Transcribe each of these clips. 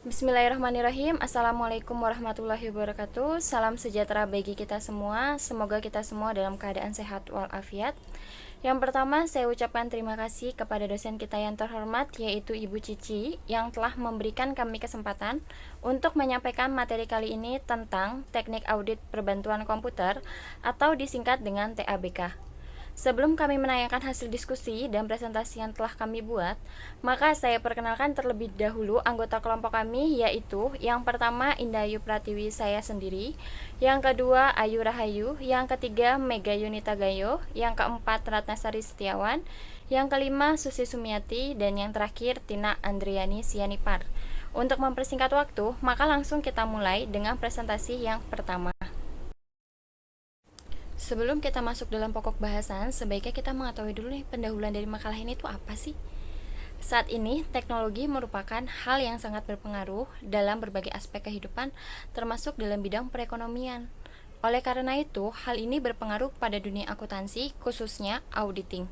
Bismillahirrahmanirrahim. Assalamualaikum warahmatullahi wabarakatuh. Salam sejahtera bagi kita semua. Semoga kita semua dalam keadaan sehat walafiat. Yang pertama, saya ucapkan terima kasih kepada dosen kita yang terhormat, yaitu Ibu Cici, yang telah memberikan kami kesempatan untuk menyampaikan materi kali ini tentang teknik audit perbantuan komputer atau disingkat dengan TABK. Sebelum kami menayangkan hasil diskusi dan presentasi yang telah kami buat, maka saya perkenalkan terlebih dahulu anggota kelompok kami, yaitu yang pertama Indayu Pratiwi, saya sendiri, yang kedua Ayu Rahayu, yang ketiga Mega Yunita Gayo, yang keempat Ratnasari Setiawan, yang kelima Susi Sumiati, dan yang terakhir Tina Andriani Sianipar. Untuk mempersingkat waktu, maka langsung kita mulai dengan presentasi yang pertama. Sebelum kita masuk dalam pokok bahasan, sebaiknya kita mengetahui dulu nih pendahuluan dari makalah ini itu apa sih? Saat ini, teknologi merupakan hal yang sangat berpengaruh dalam berbagai aspek kehidupan, termasuk dalam bidang perekonomian. Oleh karena itu, hal ini berpengaruh pada dunia akuntansi, khususnya auditing.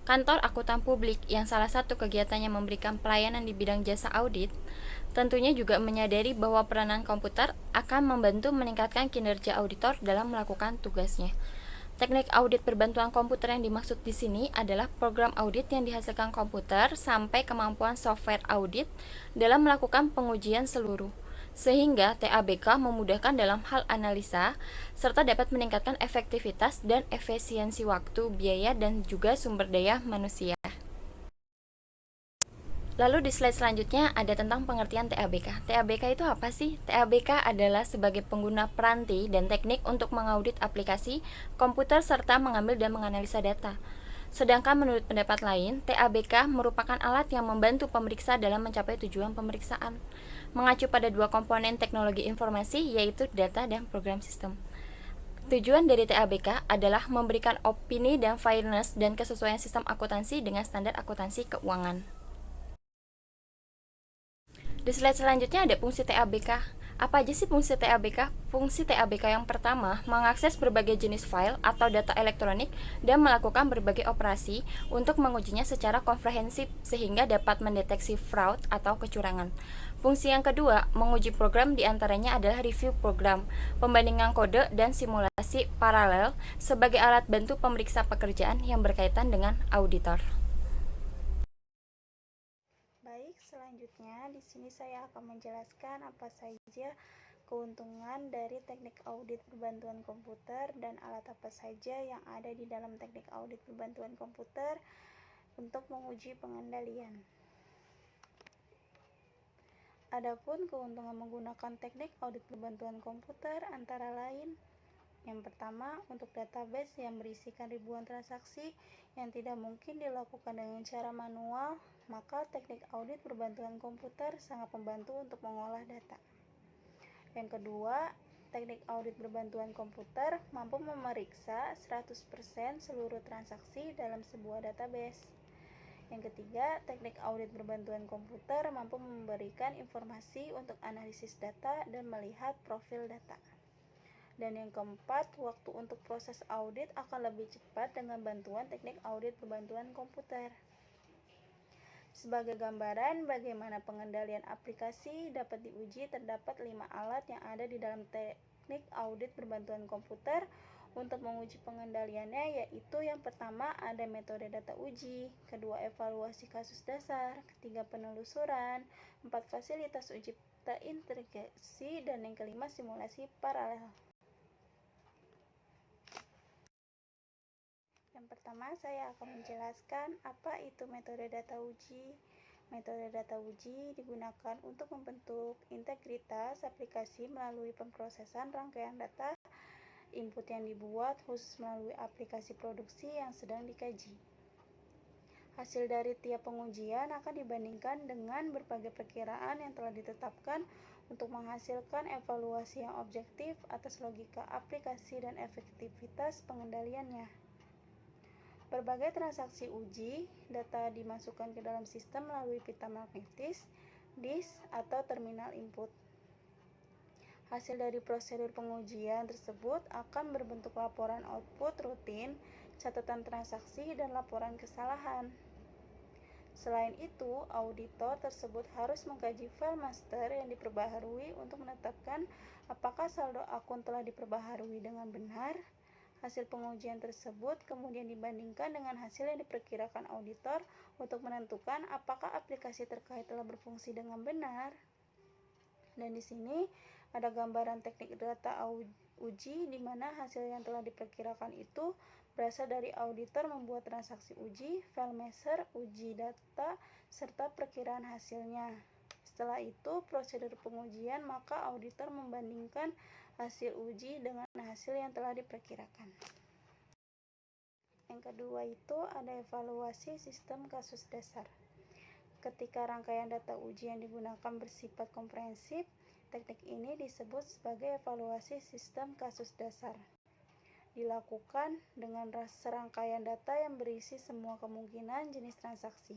Kantor akuntan publik yang salah satu kegiatannya memberikan pelayanan di bidang jasa audit, tentunya juga menyadari bahwa peranan komputer akan membantu meningkatkan kinerja auditor dalam melakukan tugasnya. Teknik audit berbantuan komputer yang dimaksud di sini adalah program audit yang dihasilkan komputer sampai kemampuan software audit dalam melakukan pengujian seluruh, sehingga TABK memudahkan dalam hal analisa serta dapat meningkatkan efektivitas dan efisiensi waktu, biaya, dan juga sumber daya manusia. Lalu di slide selanjutnya ada tentang pengertian TABK. TABK itu apa sih? TABK adalah sebagai pengguna peranti dan teknik untuk mengaudit aplikasi komputer serta mengambil dan menganalisa data. Sedangkan menurut pendapat lain, TABK merupakan alat yang membantu pemeriksa dalam mencapai tujuan pemeriksaan, mengacu pada dua komponen teknologi informasi, yaitu data dan program sistem. Tujuan dari TABK adalah memberikan opini dan fairness dan kesesuaian sistem akuntansi dengan standar akuntansi keuangan. Di slide selanjutnya ada fungsi TABK. Apa aja sih fungsi TABK? Fungsi TABK yang pertama, mengakses berbagai jenis file atau data elektronik dan melakukan berbagai operasi untuk mengujinya secara komprehensif sehingga dapat mendeteksi fraud atau kecurangan. Fungsi yang kedua, menguji program diantaranya adalah review program, pembandingan kode, dan simulasi paralel sebagai alat bantu pemeriksa pekerjaan yang berkaitan dengan auditor. Baik, selanjutnya di sini saya akan menjelaskan apa saja keuntungan dari teknik audit perbantuan komputer dan alat apa saja yang ada di dalam teknik audit perbantuan komputer untuk menguji pengendalian. Adapun keuntungan menggunakan teknik audit perbantuan komputer antara lain: yang pertama, untuk database yang berisikan ribuan transaksi yang tidak mungkin dilakukan dengan cara manual, maka teknik audit berbantuan komputer sangat membantu untuk mengolah data. Yang kedua, teknik audit berbantuan komputer mampu memeriksa 100% seluruh transaksi dalam sebuah database. Yang ketiga, teknik audit berbantuan komputer mampu memberikan informasi untuk analisis data dan melihat profil data. Dan yang keempat, waktu untuk proses audit akan lebih cepat dengan bantuan teknik audit berbantuan komputer. Sebagai gambaran bagaimana pengendalian aplikasi dapat diuji, terdapat 5 alat yang ada di dalam teknik audit berbantuan komputer untuk menguji pengendaliannya, yaitu yang pertama ada metode data uji, kedua evaluasi kasus dasar, ketiga penelusuran, empat fasilitas uji terintegrasi, dan yang kelima simulasi paralel. Yang pertama, saya akan menjelaskan apa itu metode data uji. Metode data uji digunakan untuk membentuk integritas aplikasi melalui pemrosesan rangkaian data input yang dibuat khusus melalui aplikasi produksi yang sedang dikaji. Hasil dari tiap pengujian akan dibandingkan dengan berbagai perkiraan yang telah ditetapkan untuk menghasilkan evaluasi yang objektif atas logika aplikasi dan efektivitas pengendaliannya. Berbagai transaksi uji, data dimasukkan ke dalam sistem melalui pita magnetis, disk, atau terminal input. Hasil dari prosedur pengujian tersebut akan berbentuk laporan output rutin, catatan transaksi, dan laporan kesalahan. Selain itu, auditor tersebut harus mengkaji file master yang diperbaharui untuk menetapkan apakah saldo akun telah diperbaharui dengan benar. Hasil pengujian tersebut kemudian dibandingkan dengan hasil yang diperkirakan auditor untuk menentukan apakah aplikasi terkait telah berfungsi dengan benar. Dan di sini ada gambaran teknik data uji di mana hasil yang telah diperkirakan itu berasal dari auditor membuat transaksi uji, file measure, uji data, serta perkiraan hasilnya. Setelah itu, prosedur pengujian, maka auditor membandingkan hasil uji dengan hasil yang telah diperkirakan. Yang kedua itu ada evaluasi sistem kasus dasar. Ketika rangkaian data uji yang digunakan bersifat komprehensif, teknik ini disebut sebagai evaluasi sistem kasus dasar. Dilakukan dengan serangkaian data yang berisi semua kemungkinan jenis transaksi.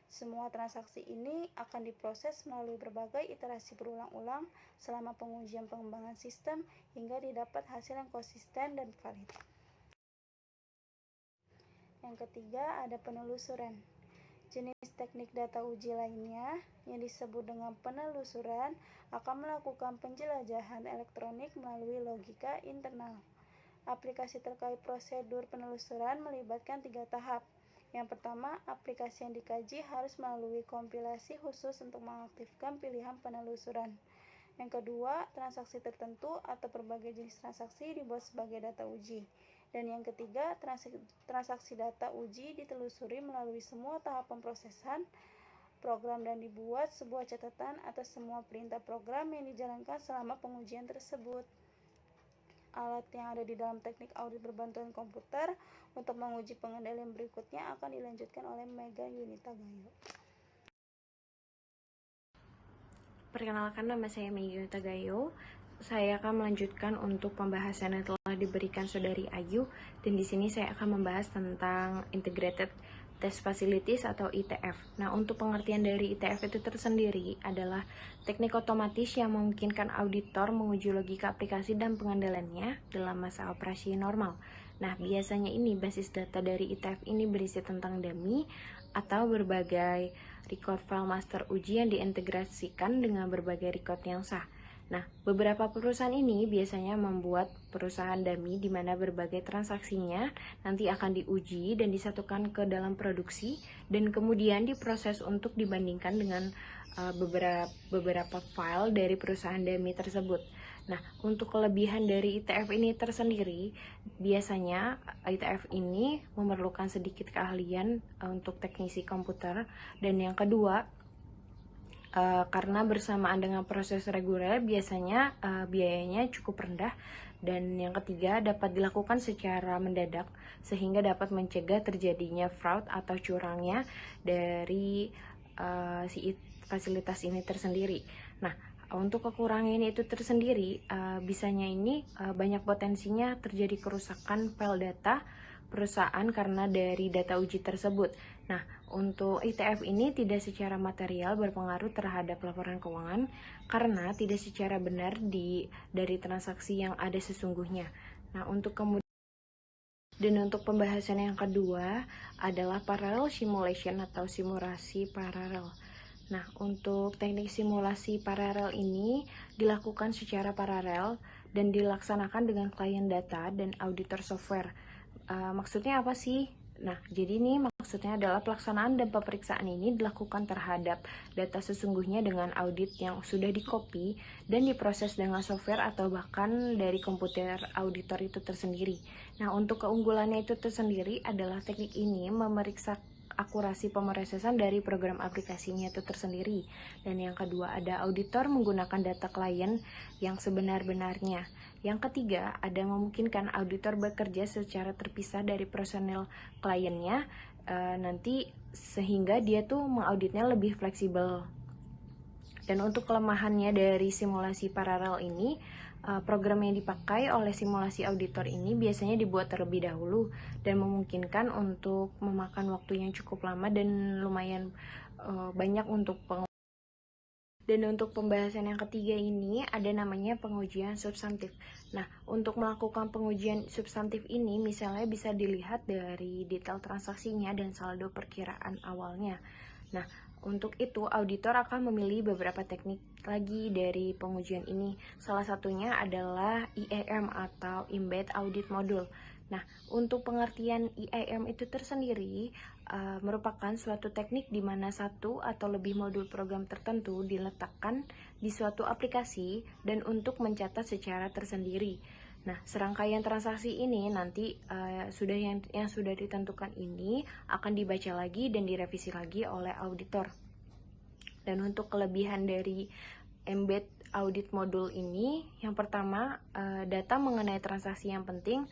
Semua transaksi ini akan diproses melalui berbagai iterasi berulang-ulang selama pengujian pengembangan sistem hingga didapat hasil yang konsisten dan valid. Yang ketiga ada penelusuran. Jenis teknik data uji lainnya yang disebut dengan penelusuran akan melakukan penjelajahan elektronik melalui logika internal. Aplikasi terkait prosedur penelusuran melibatkan 3 tahap. Yang pertama, aplikasi yang dikaji harus melalui kompilasi khusus untuk mengaktifkan pilihan penelusuran. Yang kedua, transaksi tertentu atau berbagai jenis transaksi dibuat sebagai data uji. Dan yang ketiga, transaksi data uji ditelusuri melalui semua tahap pemrosesan program dan dibuat sebuah catatan atas semua perintah program yang dijalankan selama pengujian tersebut. Alat yang ada di dalam teknik audit berbantuan komputer untuk menguji pengendalian berikutnya akan dilanjutkan oleh Mega Yunita Gayo. Perkenalkan, nama saya Mega Yunita Gayo. Saya akan melanjutkan untuk pembahasan yang telah diberikan Saudari Ayu, dan di sini saya akan membahas tentang Integrated Test Facilities atau ITF. Nah, untuk pengertian dari ITF itu tersendiri adalah teknik otomatis yang memungkinkan auditor menguji logika aplikasi dan pengendaliannya dalam masa operasi normal. Nah, biasanya ini basis data dari ITF ini berisi tentang dummy atau berbagai record file master uji yang diintegrasikan dengan berbagai record yang sah. Nah, beberapa perusahaan ini biasanya membuat perusahaan dummy di mana berbagai transaksinya nanti akan diuji dan disatukan ke dalam produksi dan kemudian diproses untuk dibandingkan dengan beberapa file dari perusahaan dummy tersebut. Nah, untuk kelebihan dari ITF ini tersendiri, biasanya ITF ini memerlukan sedikit keahlian untuk teknisi komputer, dan yang kedua, karena bersamaan dengan proses reguler biasanya biayanya cukup rendah, dan yang ketiga dapat dilakukan secara mendadak sehingga dapat mencegah terjadinya fraud atau curangnya dari fasilitas ini tersendiri. Nah, untuk kekurangan itu tersendiri, bisanya ini banyak potensinya terjadi kerusakan file data perusahaan karena dari data uji tersebut. Nah, untuk ITF ini tidak secara material berpengaruh terhadap laporan keuangan karena tidak secara benar dari transaksi yang ada sesungguhnya. Nah, untuk pembahasan yang kedua adalah parallel simulation atau simulasi paralel. Nah, untuk teknik simulasi paralel ini dilakukan secara paralel dan dilaksanakan dengan klien data dan auditor software. Maksudnya apa sih? Nah, jadi ini maksudnya adalah pelaksanaan dan pemeriksaan ini dilakukan terhadap data sesungguhnya dengan audit yang sudah di-copy dan diproses dengan software atau bahkan dari komputer auditor itu tersendiri. Nah, untuk keunggulannya itu tersendiri adalah teknik ini memeriksa akurasi pemrosesan dari program aplikasinya itu tersendiri. Dan yang kedua, ada auditor menggunakan data klien yang sebenar-benarnya. Yang ketiga, ada memungkinkan auditor bekerja secara terpisah dari personel kliennya nanti sehingga dia tuh mengauditnya lebih fleksibel. Dan untuk kelemahannya dari simulasi paralel ini, program yang dipakai oleh simulasi auditor ini biasanya dibuat terlebih dahulu dan memungkinkan untuk memakan waktu yang cukup lama dan lumayan banyak untuk Dan untuk pembahasan yang ketiga ini ada namanya pengujian substantif. Nah, untuk melakukan pengujian substantif ini misalnya bisa dilihat dari detail transaksinya dan saldo perkiraan awalnya. Nah, untuk itu auditor akan memilih beberapa teknik lagi dari pengujian ini. Salah satunya adalah EAM atau Embed Audit Module. Nah, untuk pengertian EAM itu tersendiri merupakan suatu teknik di mana satu atau lebih modul program tertentu diletakkan di suatu aplikasi dan untuk mencatat secara tersendiri. Nah, serangkaian transaksi ini nanti yang sudah ditentukan ini akan dibaca lagi dan direvisi lagi oleh auditor. Dan untuk kelebihan dari Embed Audit Module ini, yang pertama, data mengenai transaksi yang penting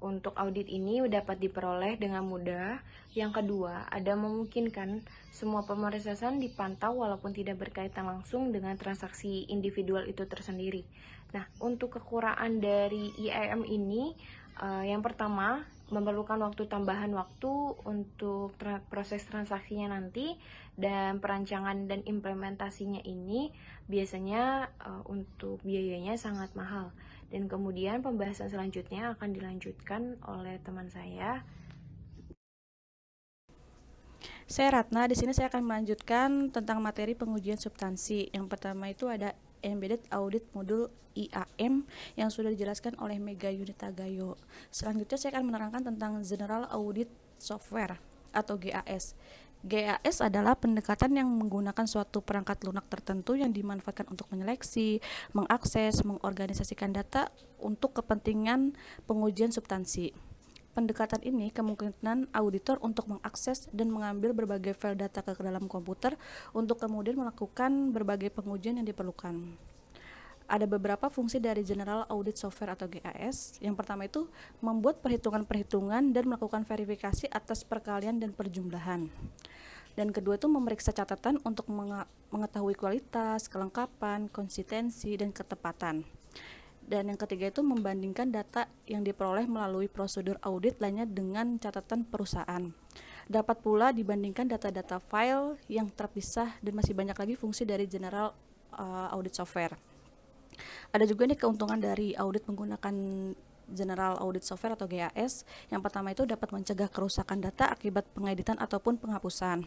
untuk audit ini dapat diperoleh dengan mudah. Yang kedua, ada memungkinkan semua pemrosesan dipantau walaupun tidak berkaitan langsung dengan transaksi individual itu tersendiri. Nah, untuk kekurangan dari EAM ini, yang pertama, memerlukan tambahan waktu untuk proses transaksinya nanti, dan perancangan dan implementasinya ini biasanya untuk biayanya sangat mahal. Dan kemudian pembahasan selanjutnya akan dilanjutkan oleh teman saya. Saya Ratna, di sini saya akan melanjutkan tentang materi pengujian substansi. Yang pertama itu ada Embedded Audit Module IAM yang sudah dijelaskan oleh Mega Yunita Gayo. Selanjutnya saya akan menerangkan tentang General Audit Software atau GAS. GAS adalah pendekatan yang menggunakan suatu perangkat lunak tertentu yang dimanfaatkan untuk menyeleksi, mengakses, mengorganisasikan data untuk kepentingan pengujian substansi. Pendekatan ini kemungkinan auditor untuk mengakses dan mengambil berbagai file data ke dalam komputer untuk kemudian melakukan berbagai pengujian yang diperlukan. Ada beberapa fungsi dari General Audit Software atau GAS. Yang pertama itu membuat perhitungan-perhitungan dan melakukan verifikasi atas perkalian dan perjumlahan. Dan kedua itu memeriksa catatan untuk mengetahui kualitas, kelengkapan, konsistensi, dan ketepatan. Dan yang ketiga itu membandingkan data yang diperoleh melalui prosedur audit lainnya dengan catatan perusahaan. Dapat pula dibandingkan data-data file yang terpisah, dan masih banyak lagi fungsi dari General Audit Software. Ada juga nih keuntungan dari audit menggunakan General Audit Software atau GAS. Yang pertama itu dapat mencegah kerusakan data akibat pengeditan ataupun penghapusan.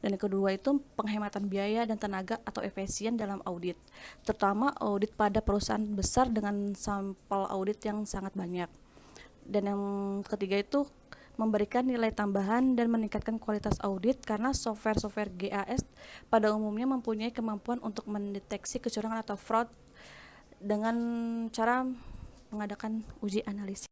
Dan yang kedua itu penghematan biaya dan tenaga atau efisien dalam audit, terutama audit pada perusahaan besar dengan sampel audit yang sangat banyak. Dan yang ketiga itu memberikan nilai tambahan dan meningkatkan kualitas audit karena software-software GAS pada umumnya mempunyai kemampuan untuk mendeteksi kecurangan atau fraud dengan cara mengadakan uji analisis.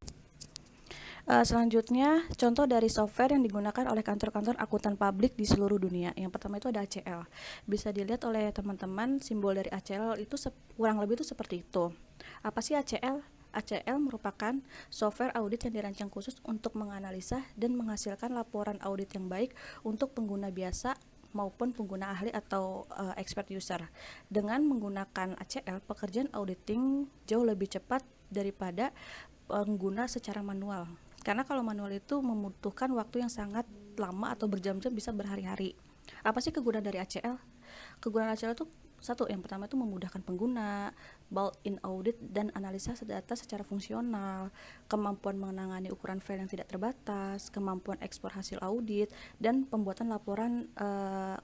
Selanjutnya, contoh dari software yang digunakan oleh kantor-kantor akuntan publik di seluruh dunia. Yang pertama itu ada ACL. Bisa dilihat oleh teman-teman, simbol dari ACL itu kurang lebih itu seperti itu. Apa sih ACL? ACL merupakan software audit yang dirancang khusus untuk menganalisa dan menghasilkan laporan audit yang baik untuk pengguna biasa maupun pengguna ahli atau expert user. Dengan menggunakan ACL, pekerjaan auditing jauh lebih cepat daripada pengguna secara manual. Karena kalau manual itu membutuhkan waktu yang sangat lama atau berjam-jam, bisa berhari-hari. Apa sih kegunaan dari ACL? Kegunaan ACL itu satu, yang pertama itu memudahkan pengguna, built-in audit dan analisa data secara fungsional, kemampuan menangani ukuran file yang tidak terbatas, kemampuan ekspor hasil audit, dan pembuatan laporan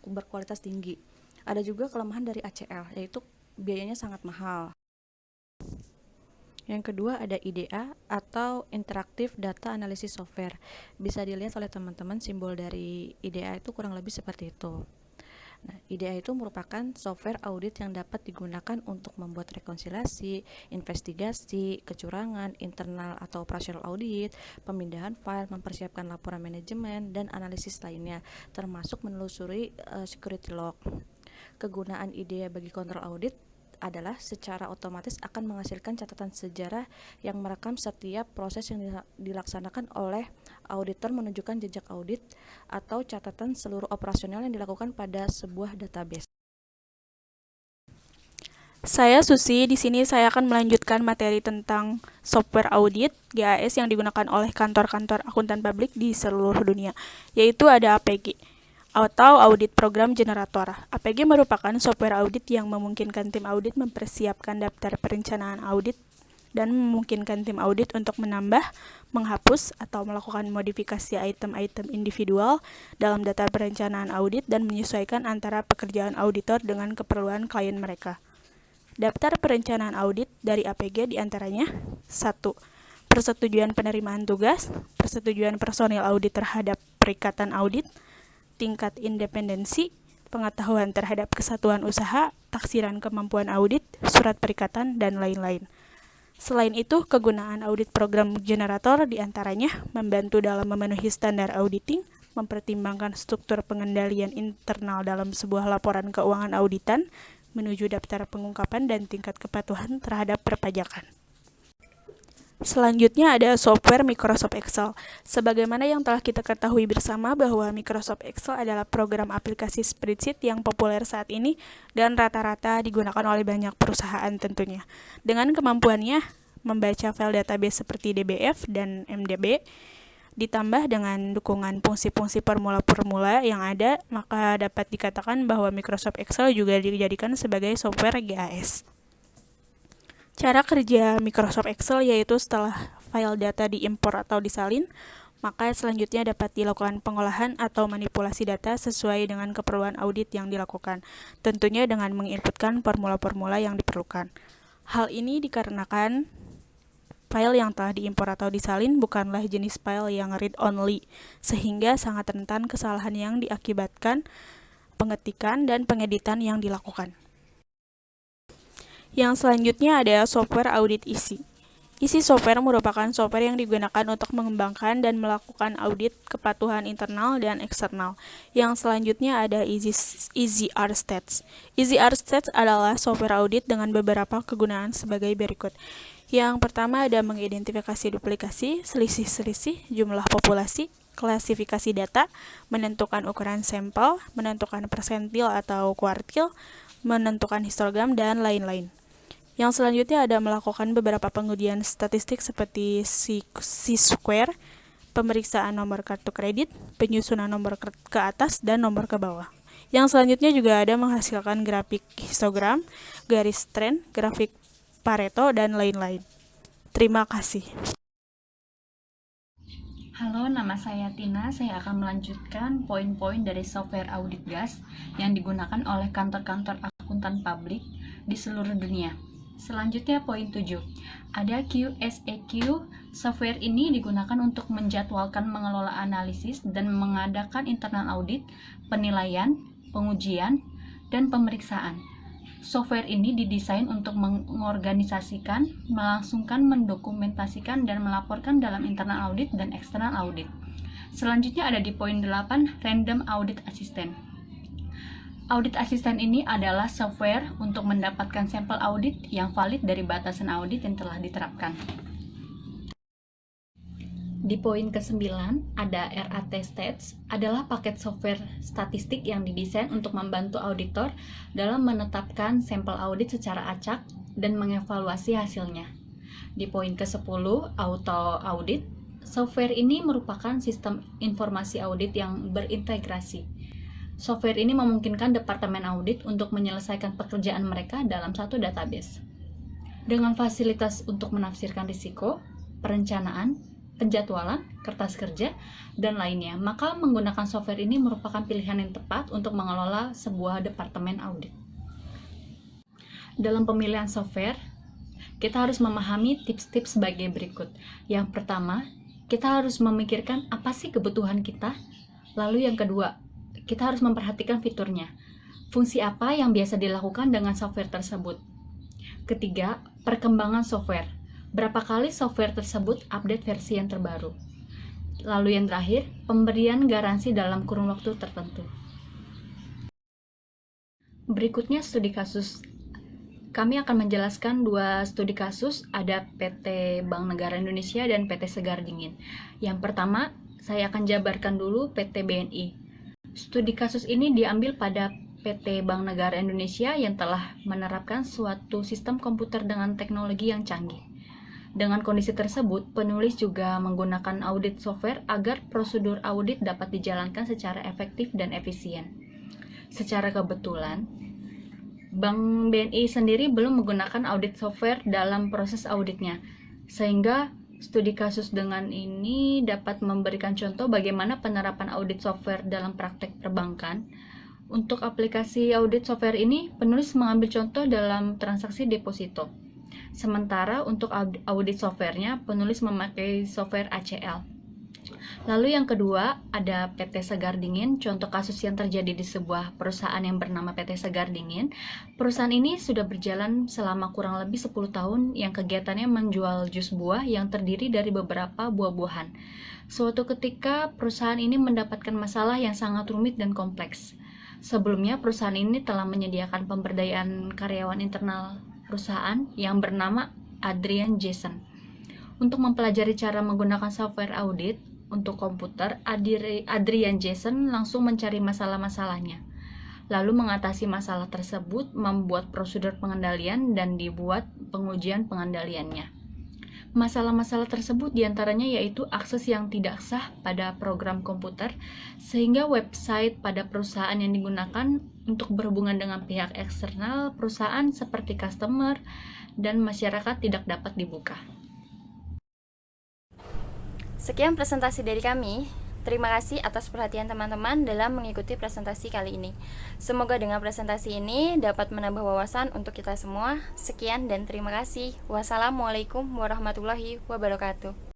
berkualitas tinggi. Ada juga kelemahan dari ACL, yaitu biayanya sangat mahal. Yang kedua ada IDA atau Interactive Data Analysis Software. Bisa dilihat oleh teman-teman, simbol dari IDA itu kurang lebih seperti itu. Nah, IDA itu merupakan software audit yang dapat digunakan untuk membuat rekonsiliasi, investigasi, kecurangan, internal atau operasional audit, pemindahan file, mempersiapkan laporan manajemen, dan analisis lainnya, termasuk menelusuri security log. Kegunaan IDA bagi kontrol audit adalah secara otomatis akan menghasilkan catatan sejarah yang merekam setiap proses yang dilaksanakan oleh auditor, menunjukkan jejak audit atau catatan seluruh operasional yang dilakukan pada sebuah database. Saya Susi, di sini saya akan melanjutkan materi tentang software audit GAS yang digunakan oleh kantor-kantor akuntan publik di seluruh dunia, yaitu ada APG atau Audit Program Generator. APG merupakan software audit yang memungkinkan tim audit mempersiapkan daftar perencanaan audit dan memungkinkan tim audit untuk menambah, menghapus, atau melakukan modifikasi item-item individual dalam data perencanaan audit dan menyesuaikan antara pekerjaan auditor dengan keperluan klien mereka. Daftar perencanaan audit dari APG diantaranya 1. Persetujuan penerimaan tugas, persetujuan personil audit terhadap perikatan audit, tingkat independensi, pengetahuan terhadap kesatuan usaha, taksiran kemampuan audit, surat perikatan, dan lain-lain. Selain itu, kegunaan audit program generator diantaranya membantu dalam memenuhi standar auditing, mempertimbangkan struktur pengendalian internal dalam sebuah laporan keuangan auditan, menuju daftar pengungkapan dan tingkat kepatuhan terhadap perpajakan. Selanjutnya ada software Microsoft Excel. Sebagaimana yang telah kita ketahui bersama bahwa Microsoft Excel adalah program aplikasi spreadsheet yang populer saat ini dan rata-rata digunakan oleh banyak perusahaan tentunya. Dengan kemampuannya membaca file database seperti DBF dan MDB, ditambah dengan dukungan fungsi-fungsi formula-formula yang ada, maka dapat dikatakan bahwa Microsoft Excel juga dijadikan sebagai software GAS. Cara kerja Microsoft Excel yaitu setelah file data diimpor atau disalin, maka selanjutnya dapat dilakukan pengolahan atau manipulasi data sesuai dengan keperluan audit yang dilakukan, tentunya dengan menginputkan formula-formula yang diperlukan. Hal ini dikarenakan file yang telah diimpor atau disalin bukanlah jenis file yang read-only, sehingga sangat rentan kesalahan yang diakibatkan pengetikan dan pengeditan yang dilakukan. Yang selanjutnya ada software audit Easy. Easy Software merupakan software yang digunakan untuk mengembangkan dan melakukan audit kepatuhan internal dan eksternal. Yang selanjutnya ada Easy R-Stats. Easy R-Stats adalah software audit dengan beberapa kegunaan sebagai berikut. Yang pertama ada mengidentifikasi duplikasi, selisih-selisih, jumlah populasi, klasifikasi data, menentukan ukuran sampel, menentukan persentil atau kuartil, menentukan histogram, dan lain-lain. Yang selanjutnya ada melakukan beberapa pengujian statistik seperti C-square, pemeriksaan nomor kartu kredit, penyusunan nomor ke atas, dan nomor ke bawah. Yang selanjutnya juga ada menghasilkan grafik histogram, garis tren, grafik Pareto, dan lain-lain. Terima kasih. Halo, nama saya Tina. Saya akan melanjutkan poin-poin dari software audit GAS yang digunakan oleh kantor-kantor akuntan publik di seluruh dunia. Selanjutnya poin 7. Ada QSAQ. Software ini digunakan untuk menjadwalkan mengelola analisis dan mengadakan internal audit, penilaian, pengujian, dan pemeriksaan. Software ini didesain untuk mengorganisasikan, melangsungkan, mendokumentasikan, dan melaporkan dalam internal audit dan eksternal audit. Selanjutnya ada di poin 8, Random Audit Assistant. Audit Assistant ini adalah software untuk mendapatkan sampel audit yang valid dari batasan audit yang telah diterapkan. Di poin ke-9, ada RAT Stats, adalah paket software statistik yang didesain untuk membantu auditor dalam menetapkan sampel audit secara acak dan mengevaluasi hasilnya. Di poin ke-10, Auto Audit, software ini merupakan sistem informasi audit yang berintegrasi. Software ini memungkinkan departemen audit untuk menyelesaikan pekerjaan mereka dalam satu database. Dengan fasilitas untuk menafsirkan risiko, perencanaan, penjadwalan, kertas kerja, dan lainnya, maka menggunakan software ini merupakan pilihan yang tepat untuk mengelola sebuah departemen audit. Dalam pemilihan software, kita harus memahami tips-tips sebagai berikut. Yang pertama, kita harus memikirkan apa sih kebutuhan kita. Lalu yang kedua, kita harus memperhatikan fiturnya. Fungsi apa yang biasa dilakukan dengan software tersebut. Ketiga, perkembangan software. Berapa kali software tersebut update versi yang terbaru. Lalu yang terakhir, pemberian garansi dalam kurun waktu tertentu. Berikutnya studi kasus. Kami akan menjelaskan dua studi kasus, ada PT Bank Negara Indonesia dan PT Segar Dingin. Yang pertama, saya akan jabarkan dulu PT BNI. Studi kasus ini diambil pada PT Bank Negara Indonesia yang telah menerapkan suatu sistem komputer dengan teknologi yang canggih. Dengan kondisi tersebut, penulis juga menggunakan audit software agar prosedur audit dapat dijalankan secara efektif dan efisien. Secara kebetulan, Bank BNI sendiri belum menggunakan audit software dalam proses auditnya, sehingga studi kasus dengan ini dapat memberikan contoh bagaimana penerapan audit software dalam praktek perbankan. Untuk aplikasi audit software ini, penulis mengambil contoh dalam transaksi deposito. Sementara untuk audit softwarenya, penulis memakai software ACL. Lalu yang kedua, ada PT Segar Dingin, contoh kasus yang terjadi di sebuah perusahaan yang bernama PT Segar Dingin. Perusahaan ini sudah berjalan selama kurang lebih 10 tahun yang kegiatannya menjual jus buah yang terdiri dari beberapa buah-buahan. Suatu ketika, perusahaan ini mendapatkan masalah yang sangat rumit dan kompleks. Sebelumnya, perusahaan ini telah menyediakan pemberdayaan karyawan internal perusahaan yang bernama Adrian Jason. Untuk mempelajari cara menggunakan software audit untuk komputer, Adrian Jason langsung mencari masalah-masalahnya, lalu mengatasi masalah tersebut, membuat prosedur pengendalian, dan dibuat pengujian pengendaliannya. Masalah-masalah tersebut diantaranya yaitu akses yang tidak sah pada program komputer, sehingga website pada perusahaan yang digunakan untuk berhubungan dengan pihak eksternal perusahaan seperti customer dan masyarakat tidak dapat dibuka. Sekian presentasi dari kami. Terima kasih atas perhatian teman-teman dalam mengikuti presentasi kali ini. Semoga dengan presentasi ini dapat menambah wawasan untuk kita semua. Sekian dan terima kasih. Wassalamualaikum warahmatullahi wabarakatuh.